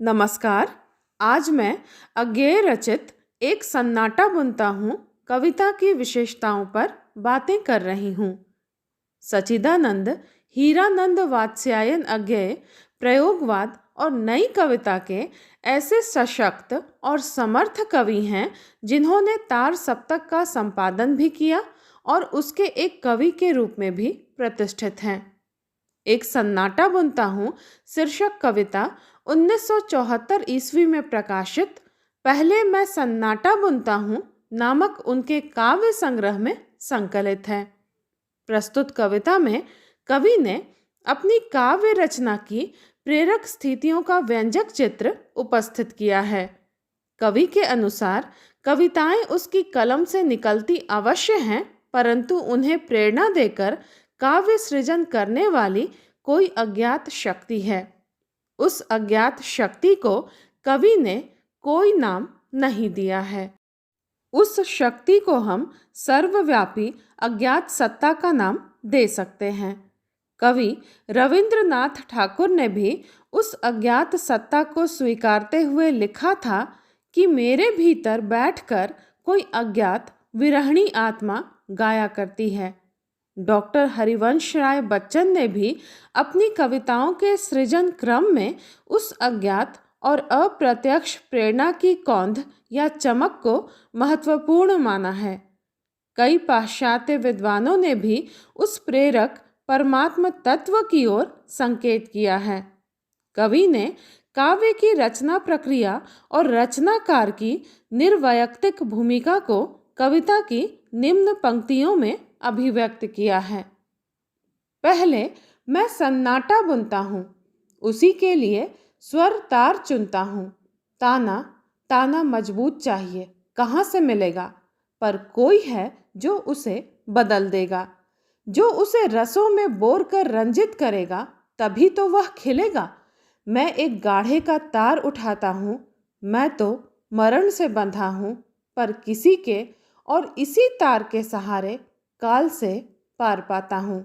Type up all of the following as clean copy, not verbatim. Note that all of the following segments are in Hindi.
नमस्कार। आज मैं अज्ञेय रचित एक सन्नाटा बुनता हूँ कविता की विशेषताओं पर बातें कर रही हूँ। सच्चिदानंद हीरानंद वात्स्यायन अज्ञेय प्रयोगवाद और नई कविता के ऐसे सशक्त और समर्थ कवि हैं जिन्होंने तार सप्तक का संपादन भी किया और उसके एक कवि के रूप में भी प्रतिष्ठित हैं। एक सन्नाटा बुनता हूँ शीर्षक कविता 1974 ईस्वी में प्रकाशित पहले मैं सन्नाटा बुनता हूँ नामक उनके काव्य संग्रह में संकलित है। प्रस्तुत कविता में कवि ने अपनी काव्य रचना की प्रेरक स्थितियों का व्यंजक चित्र उपस्थित किया है। कवि के अनुसार कविताएं उसकी कलम से निकलती अवश्य हैं, परंतु उन्हें प्रेरणा देकर काव्य सृजन करने वाली कोई अज्ञात शक्ति है। उस अज्ञात शक्ति को कवि ने कोई नाम नहीं दिया है। उस शक्ति को हम सर्वव्यापी अज्ञात सत्ता का नाम दे सकते हैं। कवि रविंद्रनाथ ठाकुर ने भी उस अज्ञात सत्ता को स्वीकारते हुए लिखा था कि मेरे भीतर बैठकर कोई अज्ञात विरहणी आत्मा गाया करती है। डॉक्टर हरिवंश राय बच्चन ने भी अपनी कविताओं के सृजन क्रम में उस अज्ञात और अप्रत्यक्ष प्रेरणा की कौंध या चमक को महत्वपूर्ण माना है। कई पाश्चात्य विद्वानों ने भी उस प्रेरक परमात्म तत्व की ओर संकेत किया है। कवि ने काव्य की रचना प्रक्रिया और रचनाकार की निर्वैयक्तिक भूमिका को कविता की निम्न पंक्तियों में अभिव्यक्त किया है। पहले मैं सन्नाटा बुनता हूँ, उसी के लिए स्वर तार चुनता हूँ। ताना ताना मजबूत चाहिए, कहाँ से मिलेगा? पर कोई है जो उसे बदल देगा, जो उसे रसों में बोर कर रंजित करेगा, तभी तो वह खिलेगा। मैं एक गाढ़े का तार उठाता हूँ, मैं तो मरण से बंधा हूँ, पर किसी के और इसी तार के सहारे काल से पार पाता हूँ।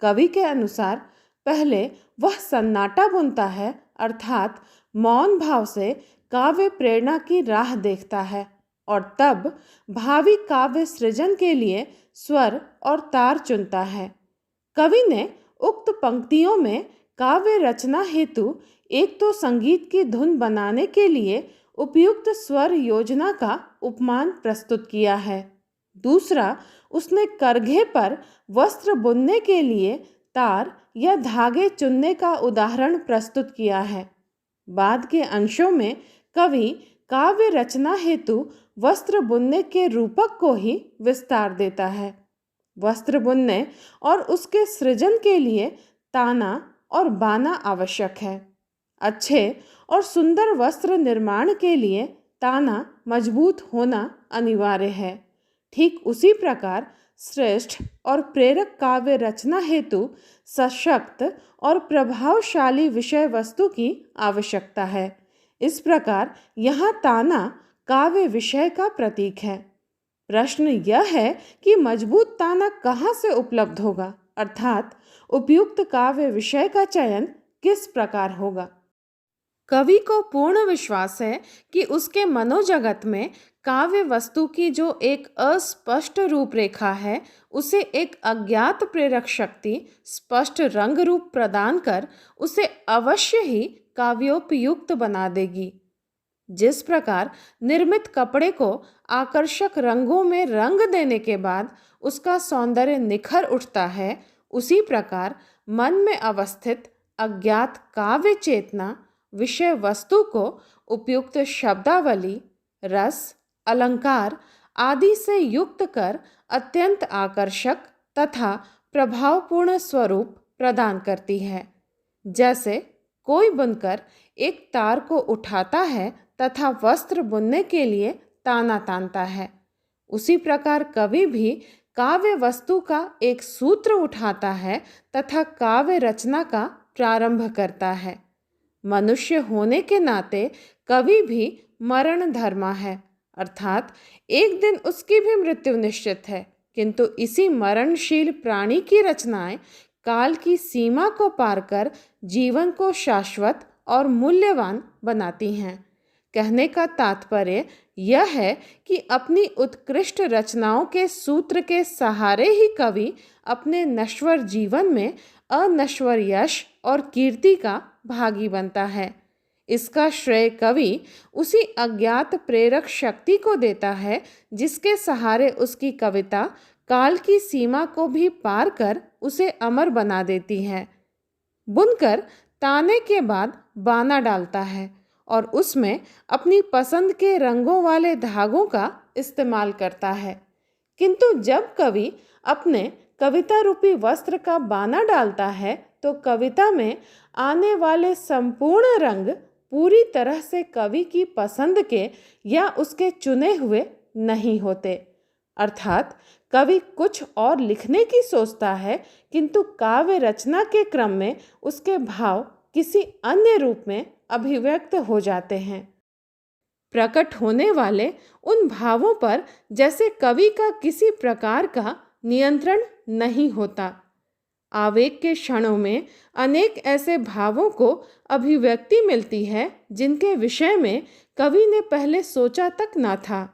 कवि के अनुसार पहले वह सन्नाटा बुनता है, अर्थात मौन भाव से काव्य प्रेरणा की राह देखता है, और तब भावी काव्य सृजन के लिए स्वर और तार चुनता है। कवि ने उक्त पंक्तियों में काव्य रचना हेतु एक तो संगीत की धुन बनाने के लिए उपयुक्त स्वर योजना का उपमान प्रस्तुत किया है। दूसरा, उसने करघे पर वस्त्र बुनने के लिए तार या धागे चुनने का उदाहरण प्रस्तुत किया है। बाद के अंशों में कवि काव्य रचना हेतु वस्त्र बुनने के रूपक को ही विस्तार देता है। वस्त्र बुनने और उसके सृजन के लिए ताना और बाना आवश्यक है। अच्छे और सुंदर वस्त्र निर्माण के लिए ताना मजबूत होना अनिवार्य है। ठीक उसी प्रकार श्रेष्ठ और प्रेरक काव्य रचना हेतु सशक्त और प्रभावशाली विषय वस्तु की आवश्यकता है। इस प्रकार यहाँ ताना काव्य विषय का प्रतीक है। प्रश्न यह है कि मजबूत ताना कहाँ से उपलब्ध होगा, अर्थात उपयुक्त काव्य विषय का चयन किस प्रकार होगा। कवि को पूर्ण विश्वास है कि उसके मनोजगत में काव्य वस्तु की जो एक अस्पष्ट रूपरेखा है, उसे एक अज्ञात प्रेरक शक्ति स्पष्ट रंग रूप प्रदान कर उसे अवश्य ही काव्योपयुक्त बना देगी। जिस प्रकार निर्मित कपड़े को आकर्षक रंगों में रंग देने के बाद उसका सौंदर्य निखर उठता है, उसी प्रकार मन में अवस्थित अज्ञात काव्य चेतना विषय वस्तु को उपयुक्त शब्दावली, रस, अलंकार आदि से युक्त कर अत्यंत आकर्षक तथा प्रभावपूर्ण स्वरूप प्रदान करती है। जैसे कोई बुनकर एक तार को उठाता है तथा वस्त्र बुनने के लिए ताना तानता है, उसी प्रकार कवि भी काव्य वस्तु का एक सूत्र उठाता है तथा काव्य रचना का प्रारंभ करता है। मनुष्य होने के नाते कवि भी मरण धर्मा है, अर्थात एक दिन उसकी भी मृत्यु निश्चित है, किंतु इसी मरणशील प्राणी की रचनाएं काल की सीमा को पार कर जीवन को शाश्वत और मूल्यवान बनाती हैं। कहने का तात्पर्य यह है कि अपनी उत्कृष्ट रचनाओं के सूत्र के सहारे ही कवि अपने नश्वर जीवन में अनश्वर यश और कीर्ति का भागी बनता है। इसका श्रेय कवि उसी अज्ञात प्रेरक शक्ति को देता है जिसके सहारे उसकी कविता काल की सीमा को भी पार कर उसे अमर बना देती है। बुनकर ताने के बाद बाना डालता है और उसमें अपनी पसंद के रंगों वाले धागों का इस्तेमाल करता है, किंतु जब कवि अपने कविता रूपी वस्त्र का बाना डालता है तो कविता में आने वाले संपूर्ण रंग पूरी तरह से कवि की पसंद के या उसके चुने हुए नहीं होते। अर्थात कवि कुछ और लिखने की सोचता है, किंतु काव्य रचना के क्रम में उसके भाव किसी अन्य रूप में अभिव्यक्त हो जाते हैं। प्रकट होने वाले उन भावों पर जैसे कवि का किसी प्रकार का नियंत्रण नहीं होता। आवेग के क्षणों में अनेक ऐसे भावों को अभिव्यक्ति मिलती है जिनके विषय में कवि ने पहले सोचा तक ना था।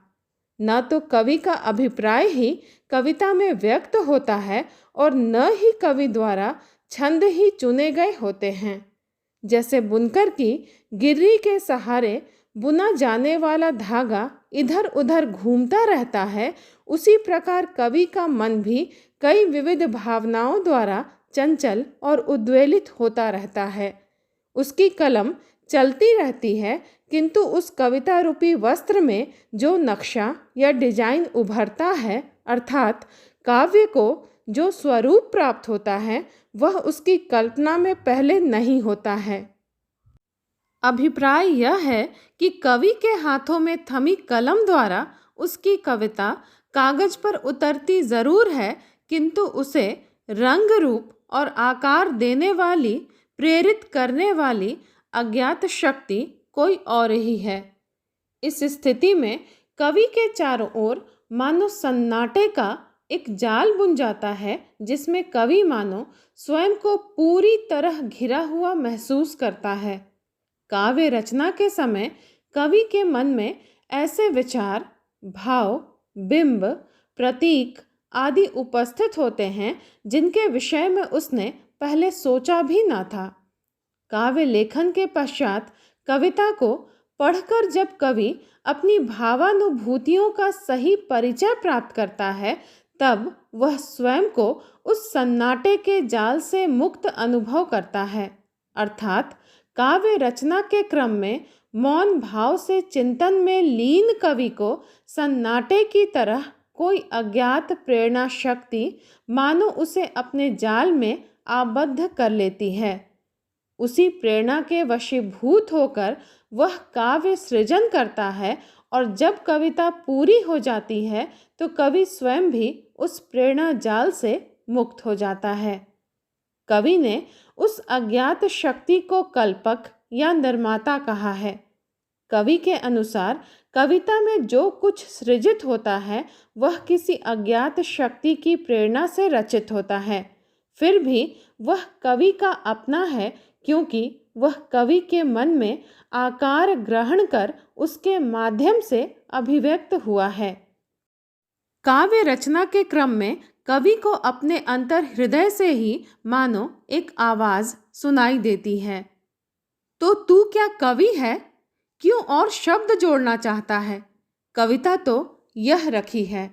न तो कवि का अभिप्राय ही कविता में व्यक्त होता है और न ही कवि द्वारा छंद ही चुने गए होते हैं। जैसे बुनकर की गिर्री के सहारे बुना जाने वाला धागा इधर उधर घूमता रहता है, उसी प्रकार कवि का मन भी कई विविध भावनाओं द्वारा चंचल और उद्वेलित होता रहता है। उसकी कलम चलती रहती है, किंतु उस कविता रूपी वस्त्र में जो नक्शा या डिजाइन उभरता है, अर्थात काव्य को जो स्वरूप प्राप्त होता है, वह उसकी कल्पना में पहले नहीं होता है। अभिप्राय यह है कि कवि के हाथों में थमी कलम द्वारा उसकी कविता कागज पर उतरती जरूर है, किंतु उसे रंग रूप और आकार देने वाली, प्रेरित करने वाली अज्ञात शक्ति कोई और ही है। इस स्थिति में कवि के चारों ओर मानो सन्नाटे का एक जाल बुन जाता है, जिसमें कवि मानो स्वयं को पूरी तरह घिरा हुआ महसूस करता है। काव्य रचना के समय कवि के मन में ऐसे विचार, भाव, बिंब, प्रतीक आदि उपस्थित होते हैं जिनके विषय में उसने पहले सोचा भी ना था। काव्य लेखन के पश्चात कविता को पढ़कर जब कवि अपनी भावानुभूतियों का सही परिचय प्राप्त करता है, तब वह स्वयं को उस सन्नाटे के जाल से मुक्त अनुभव करता है। अर्थात काव्य रचना के क्रम में मौन भाव से चिंतन में लीन कवि को सन्नाटे की तरह कोई अज्ञात प्रेरणा शक्ति मानो उसे अपने जाल में आबद्ध कर लेती है। उसी प्रेरणा के वशीभूत होकर वह काव्य सृजन करता है, और जब कविता पूरी हो जाती है तो कवि स्वयं भी उस प्रेरणा जाल से मुक्त हो जाता है। कवि ने उस अज्ञात शक्ति को कल्पक या निर्माता कहा है। कवि के अनुसार कविता में जो कुछ सृजित होता है वह किसी अज्ञात शक्ति की प्रेरणा से रचित होता है, फिर भी वह कवि का अपना है, क्योंकि वह कवि के मन में आकार ग्रहण कर उसके माध्यम से अभिव्यक्त हुआ है। काव्य रचना के क्रम में कवि को अपने अंतर हृदय से ही मानो एक आवाज सुनाई देती है, तो तू क्या कवि है? क्यों और शब्द जोड़ना चाहता है? कविता तो यह रखी है।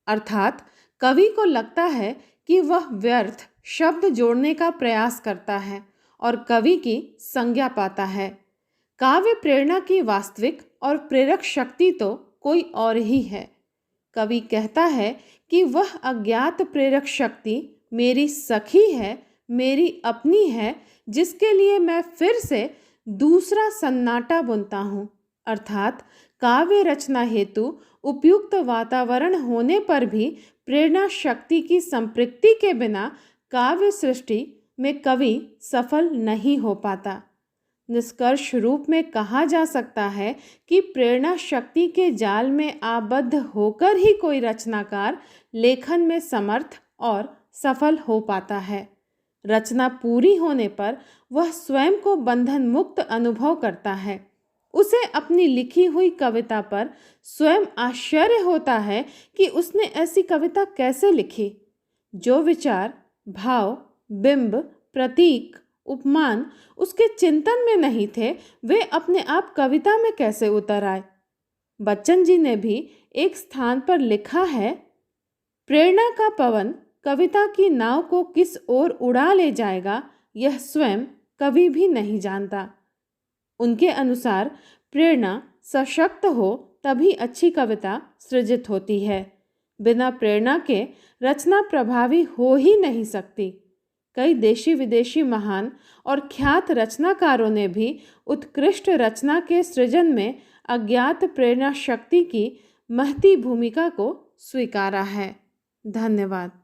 अर्थात कवि को लगता है कि वह व्यर्थ शब्द जोड़ने का प्रयास करता है और कवि की संज्ञा पाता है। काव्य प्रेरणा की वास्तविक और प्रेरक शक्ति तो कोई और ही है। कवि कहता है कि वह अज्ञात प्रेरक शक्ति मेरी सखी है, मेरी अपनी है, जिसके लिए मैं फिर से दूसरा सन्नाटा बुनता हूँ। अर्थात काव्य रचना हेतु उपयुक्त वातावरण होने पर भी प्रेरणा शक्ति की संपृक्ति के बिना काव्य सृष्टि में कवि सफल नहीं हो पाता। निष्कर्ष रूप में कहा जा सकता है कि प्रेरणा शक्ति के जाल में आबद्ध होकर ही कोई रचनाकार लेखन में समर्थ और सफल हो पाता है। रचना पूरी होने पर वह स्वयं को बंधन मुक्त अनुभव करता है। उसे अपनी लिखी हुई कविता पर स्वयं आश्चर्य होता है कि उसने ऐसी कविता कैसे लिखी। जो विचार, भाव, बिंब, प्रतीक, उपमान उसके चिंतन में नहीं थे, वे अपने आप कविता में कैसे उतर आए। बच्चन जी ने भी एक स्थान पर लिखा है, प्रेरणा का पवन कविता की नाव को किस ओर उड़ा ले जाएगा, यह स्वयं कभी भी नहीं जानता। उनके अनुसार प्रेरणा सशक्त हो तभी अच्छी कविता सृजित होती है। बिना प्रेरणा के रचना प्रभावी हो ही नहीं सकती। कई देशी विदेशी महान और ख्यात रचनाकारों ने भी उत्कृष्ट रचना के सृजन में अज्ञात प्रेरणा शक्ति की महती भूमिका को स्वीकारा है। धन्यवाद।